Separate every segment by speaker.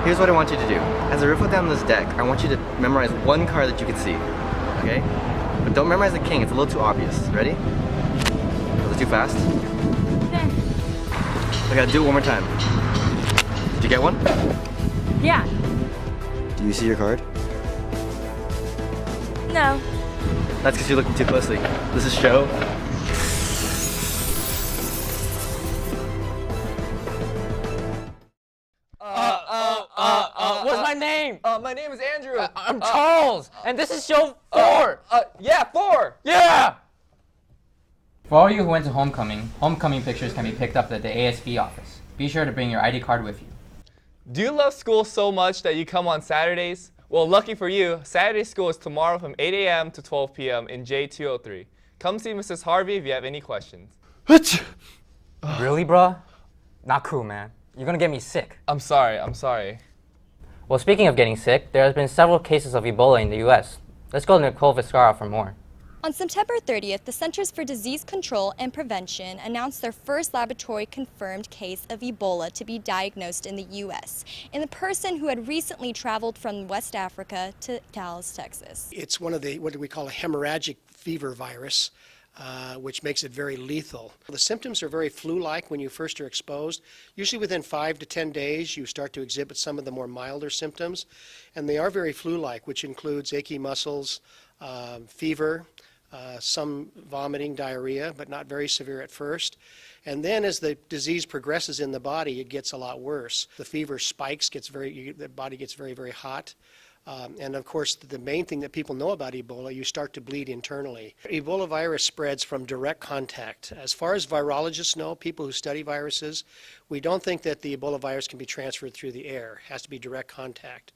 Speaker 1: Here's what I want you to do. As I riffle down this deck, I want you to memorize one card that you can see. Okay? But don't memorize the king, it's a little too obvious. Ready? Was it too fast? I gotta do it one more time. Did you get one?
Speaker 2: Yeah.
Speaker 1: Do you see your card?
Speaker 2: No.
Speaker 1: That's because you're looking too closely. This is show.
Speaker 3: What's my name?
Speaker 4: My name is Andrew.
Speaker 3: I'm Charles, and this is show 4.
Speaker 4: Yeah, 4.
Speaker 3: Yeah! For all you who went to homecoming pictures can be picked up at the ASB office. Be sure to bring your ID card with you.
Speaker 4: Do you love school so much that you come on Saturdays? Well, lucky for you, Saturday school is tomorrow from 8 a.m. to 12 p.m. in J203. Come see Mrs. Harvey if you have any questions.
Speaker 3: Really, bruh? Not cool, man. You're gonna get me sick.
Speaker 4: I'm sorry.
Speaker 3: Well, speaking of getting sick, there has been several cases of Ebola in the U.S. Let's go to Nicole Viscara for more.
Speaker 5: On September 30th, the Centers for Disease Control and Prevention announced their first laboratory-confirmed case of Ebola to be diagnosed in the U.S. in a person who had recently traveled from West Africa to Dallas, Texas.
Speaker 6: It's one of the, what do we call a hemorrhagic fever virus, which makes it very lethal. The symptoms are very flu-like when you first are exposed. Usually within 5 to 10 days, you start to exhibit some of the more milder symptoms, and they are very flu-like, which includes achy muscles, fever, some vomiting, diarrhea, but not very severe at first. And then as the disease progresses in the body, it gets a lot worse. The fever spikes, the body gets very, very hot. And of course, the main thing that people know about Ebola, you start to bleed internally. Ebola virus spreads from direct contact. As far as virologists know, people who study viruses, we don't think that the Ebola virus can be transferred through the air. It has to be direct contact.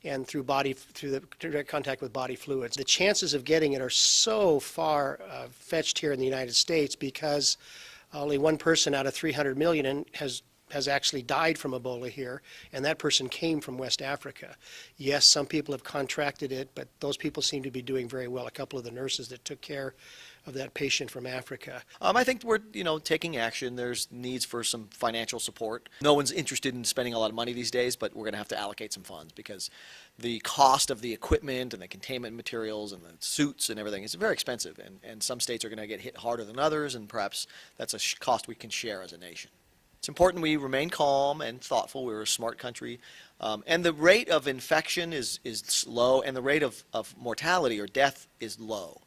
Speaker 6: And through the direct contact with body fluids. The chances of getting it are so far fetched here in the United States because only one person out of 300 million has actually died from Ebola here, and that person came from West Africa. Yes, some people have contracted it, but those people seem to be doing very well. A couple of the nurses that took care of that patient from Africa.
Speaker 7: I think we're, taking action. There's needs for some financial support. No one's interested in spending a lot of money these days, but we're going to have to allocate some funds because the cost of the equipment and the containment materials and the suits and everything is very expensive, and some states are going to get hit harder than others, and perhaps that's a cost we can share as a nation. It's important we remain calm and thoughtful. We're a smart country. And the rate of infection is low, and the rate of mortality or death is low.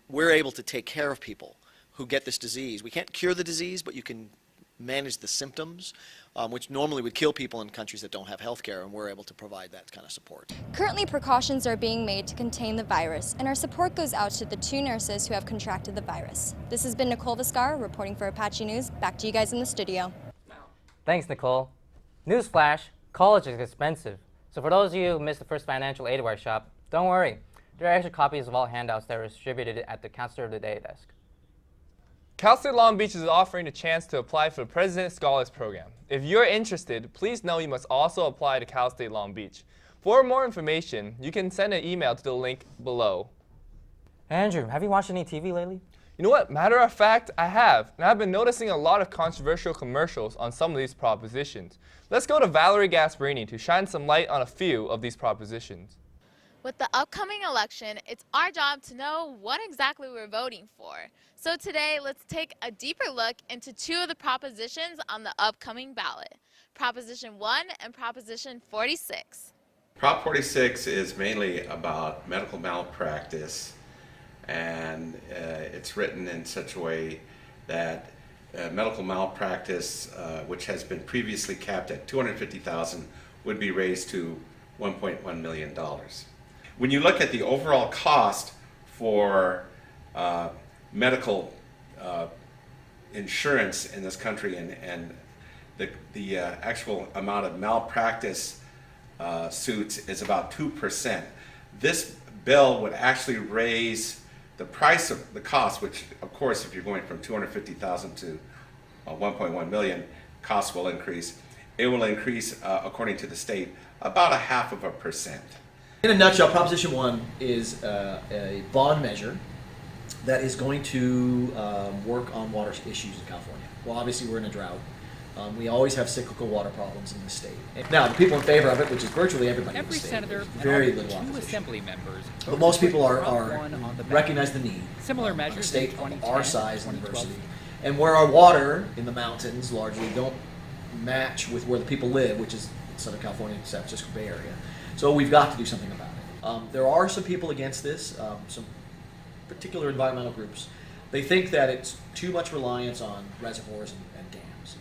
Speaker 7: We're able to take care of people who get this disease. We can't cure the disease, but you can manage the symptoms, which normally would kill people in countries that don't have health care, and we're able to provide that kind of support.
Speaker 5: Currently, precautions are being made to contain the virus, and our support goes out to the 2 nurses who have contracted the virus. This has been Nicole Viscara reporting for Apache News. Back to you guys in the studio.
Speaker 3: Thanks, Nicole. Newsflash, college is expensive. So for those of you who missed the first financial aid workshop, don't worry. There are extra copies of all handouts that were distributed at the Counselor of the Day desk.
Speaker 4: Cal State Long Beach is offering a chance to apply for the President Scholars Program. If you're interested, please know you must also apply to Cal State Long Beach. For more information, you can send an email to the link below.
Speaker 3: Andrew, have you watched any TV lately?
Speaker 4: You know what? Matter of fact, I have. And I've been noticing a lot of controversial commercials on some of these propositions. Let's go to Valerie Gasparini to shine some light on a few of these propositions.
Speaker 8: With the upcoming election, it's our job to know what exactly we're voting for. So today, let's take a deeper look into 2 of the propositions on the upcoming ballot, Proposition 1 and Proposition 46.
Speaker 9: Prop 46 is mainly about medical malpractice, and it's written in such a way that medical malpractice, which has been previously capped at $250,000, would be raised to $1.1 million. When you look at the overall cost for medical insurance in this country and the actual amount of malpractice suits is about 2%. This bill would actually raise the price of the cost, which of course if you're going from $250,000 to 1.1 million, costs will increase. It will increase, according to the state, about 0.5%.
Speaker 7: In a nutshell, Proposition 1 is a bond measure that is going to work on water issues in California. Well, obviously we're in a drought. We always have cyclical water problems in the state. Now, the people in favor of it, which is virtually everybody in the
Speaker 2: Every
Speaker 7: state,
Speaker 2: senator
Speaker 7: there's
Speaker 2: and
Speaker 7: very
Speaker 2: all
Speaker 7: little
Speaker 2: two
Speaker 7: opposition.
Speaker 2: assembly members.
Speaker 7: But most people
Speaker 2: Prop
Speaker 7: are
Speaker 2: one on the ballot.
Speaker 7: recognize the need.
Speaker 2: Similar
Speaker 7: on a
Speaker 2: measures
Speaker 7: state
Speaker 2: in
Speaker 7: of
Speaker 2: 2010,
Speaker 7: our size and
Speaker 2: 2012.
Speaker 7: diversity, and where our water in the mountains largely don't match with where the people live, which is Southern California, San Francisco Bay Area. So we've got to do something about it. There are some people against this, some particular environmental groups. They think that it's too much reliance on reservoirs and dams.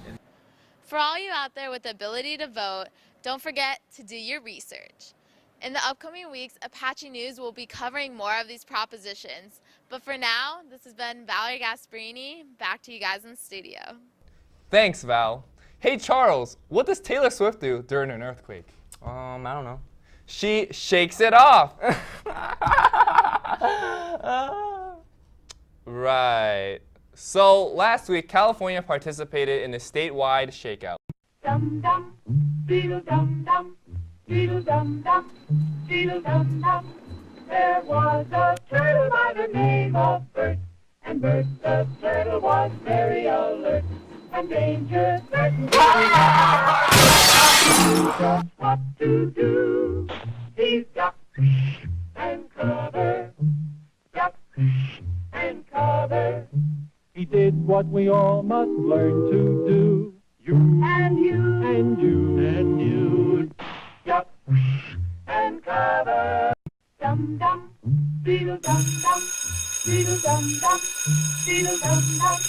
Speaker 8: For all you out there with the ability to vote, don't forget to do your research. In the upcoming weeks, Apache News will be covering more of these propositions. But for now, this has been Valerie Gasparini. Back to you guys in the studio.
Speaker 4: Thanks, Val. Hey, Charles, what does Taylor Swift do during an earthquake?
Speaker 3: I don't know.
Speaker 4: She shakes it off. Right. So last week, California participated in a statewide shakeout.
Speaker 10: Dum dum, beetle dum dum, beetle dum dum, beetle dum dum. There was a turtle by the name of Bert, and Bert the turtle was very alert, and danger threatened. He knew just what to do. He ducked and covered, ducked and covered. He did what we all must learn to do. You and you and you and you. Duck and cover. Dum dum, beetle dum dum, beetle dum dum, beetle dum dum.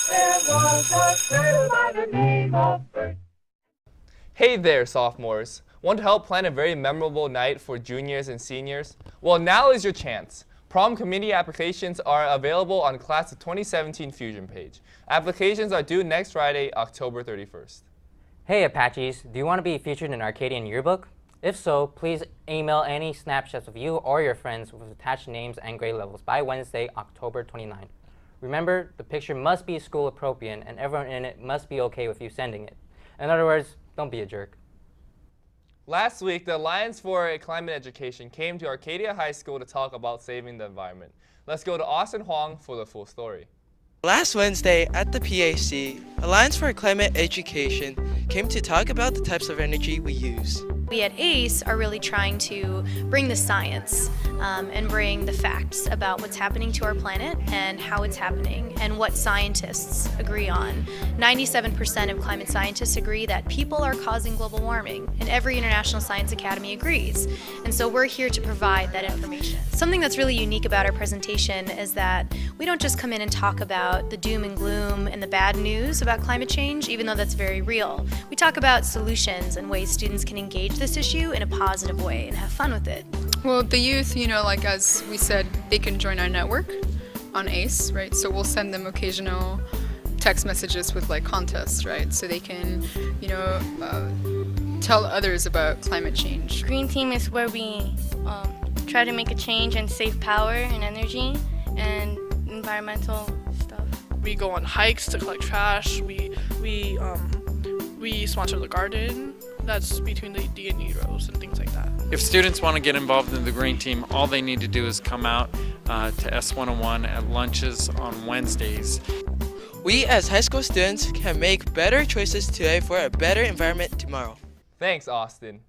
Speaker 10: There was a turtle by the name of Bert.
Speaker 4: Hey there, sophomores. Want to help plan a very memorable night for juniors and seniors? Well, now is your chance. Prom committee applications are available on Class of 2017 Fusion page. Applications are due next Friday, October 31st.
Speaker 3: Hey Apaches, do you want to be featured in Arcadian Yearbook? If so, please email any snapshots of you or your friends with attached names and grade levels by Wednesday, October 29th. Remember, the picture must be school appropriate and everyone in it must be okay with you sending it. In other words, don't be a jerk.
Speaker 4: Last week, the Alliance for Climate Education came to Arcadia High School to talk about saving the environment. Let's go to Austin Huang for the full story.
Speaker 11: Last Wednesday at the PAC, Alliance for Climate Education came to talk about the types of energy we use.
Speaker 12: We at ACE are really trying to bring the science and bring the facts about what's happening to our planet and how it's happening and what scientists agree on. 97% of climate scientists agree that people are causing global warming, and every International Science Academy agrees. And so we're here to provide that information. Something that's really unique about our presentation is that we don't just come in and talk about the doom and gloom and the bad news about climate change, even though that's very real. We talk about solutions and ways students can engage this issue in a positive way and have fun with it.
Speaker 13: Well, the youth, like as we said, they can join our network on ACE, right? So we'll send them occasional text messages with contests, right? So they can, tell others about climate change.
Speaker 14: Green Team is where we try to make a change and save power and energy and environmental stuff.
Speaker 15: We go on hikes to collect trash. We sponsor the garden. That's between the D and E rows and things like that.
Speaker 16: If students want to get involved in the Green Team, all they need to do is come out to S101 at lunches on Wednesdays.
Speaker 11: We as high school students can make better choices today for a better environment tomorrow.
Speaker 4: Thanks, Austin.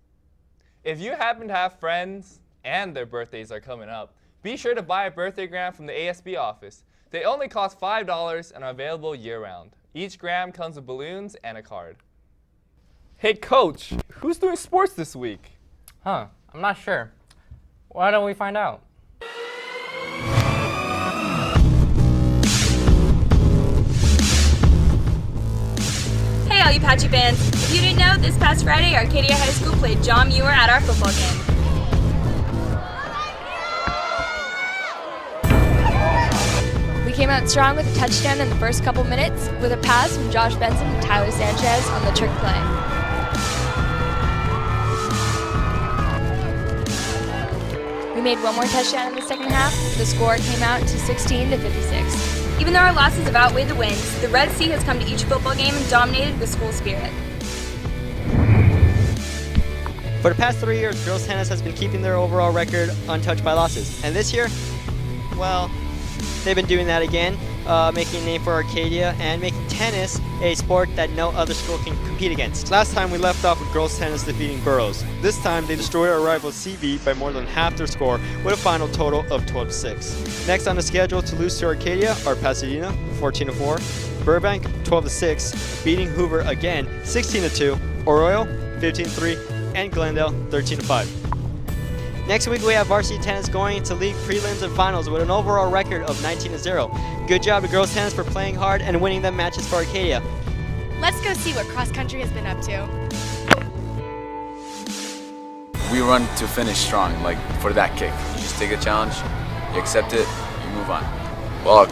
Speaker 4: If you happen to have friends and their birthdays are coming up, be sure to buy a birthday gram from the ASB office. They only cost $5 and are available year-round. Each gram comes with balloons and a card. Hey, Coach, who's doing sports this week?
Speaker 3: I'm not sure. Why don't we find out?
Speaker 17: Hey all you Apache fans! If you didn't know, this past Friday, Arcadia High School played John Muir at our football game.
Speaker 5: We came out strong with a touchdown in the first couple minutes with a pass from Josh Benson and Tyler Sanchez on the trick play. We made one more touchdown in the second half. The score came out to 16-56.
Speaker 17: Even though our losses have outweighed the wins, the Red Sea has come to each football game and dominated with school spirit.
Speaker 18: For the past 3 years, girls tennis has been keeping their overall record untouched by losses. And this year, well, they've been doing that again, making a name for Arcadia and making 10 tennis, a sport that no other school can compete against.
Speaker 2: Last time we left off with girls tennis defeating Burroughs. This time they destroyed our rival CV by more than half their score with a final total of 12-6. Next on the schedule to lose to Arcadia are Pasadena 14-4, Burbank 12-6, beating Hoover again 16-2, Arroyo 15-3, and Glendale 13-5.
Speaker 18: Next week we have varsity tennis going into league prelims and finals with an overall record of 19-0. Good job to girls tennis for playing hard and winning them matches for Arcadia.
Speaker 19: Let's go see what cross country has been up to.
Speaker 20: We run to finish strong, like for that kick. You just take a challenge, you accept it, you move on. Well,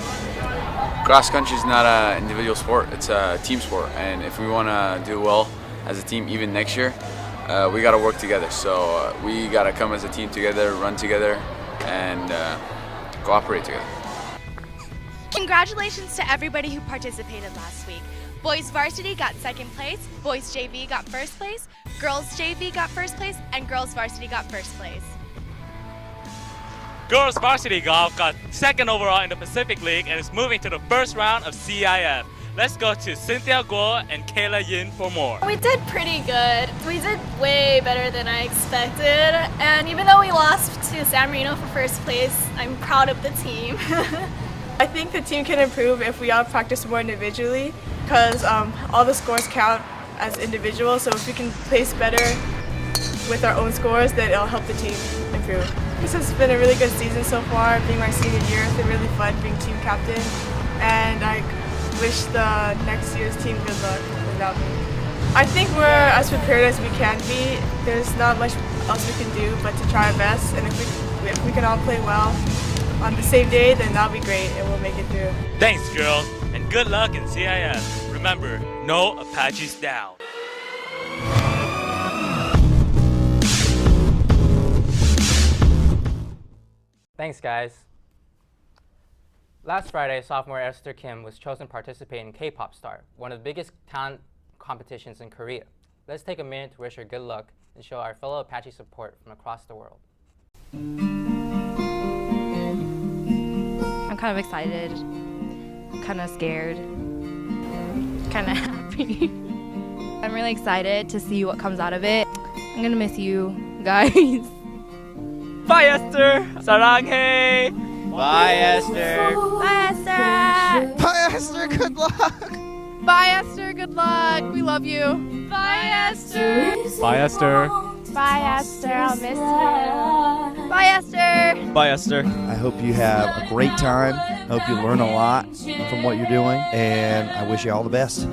Speaker 20: cross country is not an individual sport, it's a team sport. And if we want to do well as a team even next year, we got to work together. So we got to come as a team together, run together, and cooperate together.
Speaker 19: Congratulations to everybody who participated last week. Boys varsity got second place, boys JV got first place, girls JV got first place, and girls varsity got first place.
Speaker 21: Girls varsity golf got second overall in the Pacific League and is moving to the first round of CIF. Let's go to Cynthia Guo and Kayla Yin for more.
Speaker 22: We did pretty good. We did way better than I expected. And even though we lost to San Marino for first place, I'm proud of the team.
Speaker 23: I think the team can improve if we all practice more individually, because all the scores count as individuals. So if we can place better with our own scores, then it'll help the team improve. This has been a really good season so far. Being my senior year, it's been really fun being team captain. And I wish the next year's team good luck without me. I think we're as prepared as we can be. There's not much else we can do but to try our best, and if we can all play well on the same day, then that'll be great and we'll make it through.
Speaker 21: Thanks, girls, and good luck in CIF. Remember, no Apaches down.
Speaker 3: Thanks, guys. Last Friday, sophomore Esther Kim was chosen to participate in K-Pop Star, one of the biggest talent competitions in Korea. Let's take a minute to wish her good luck and show our fellow Apache support from across the world.
Speaker 24: I'm kind of excited, kind of scared, kind of happy. I'm really excited to see what comes out of it. I'm gonna miss you guys.
Speaker 21: Bye, Esther! 사랑해!
Speaker 18: Bye, Esther.
Speaker 24: Bye, Esther.
Speaker 2: Bye, Esther. Good luck.
Speaker 13: Bye, Esther. Good luck. We love you.
Speaker 19: Bye, Esther.
Speaker 21: Bye, Esther.
Speaker 24: Bye, Esther. I'll miss you. Bye, Esther.
Speaker 2: Bye, Esther.
Speaker 25: I hope you have a great time. I hope you learn a lot from what you're doing, and I wish you all the best.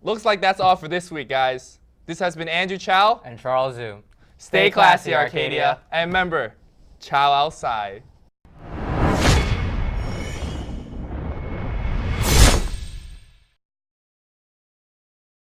Speaker 4: Looks like that's all for this week, guys. This has been Andrew Chow
Speaker 3: and Charles Zhu.
Speaker 4: Stay classy, Arcadia. And remember, Chow outside.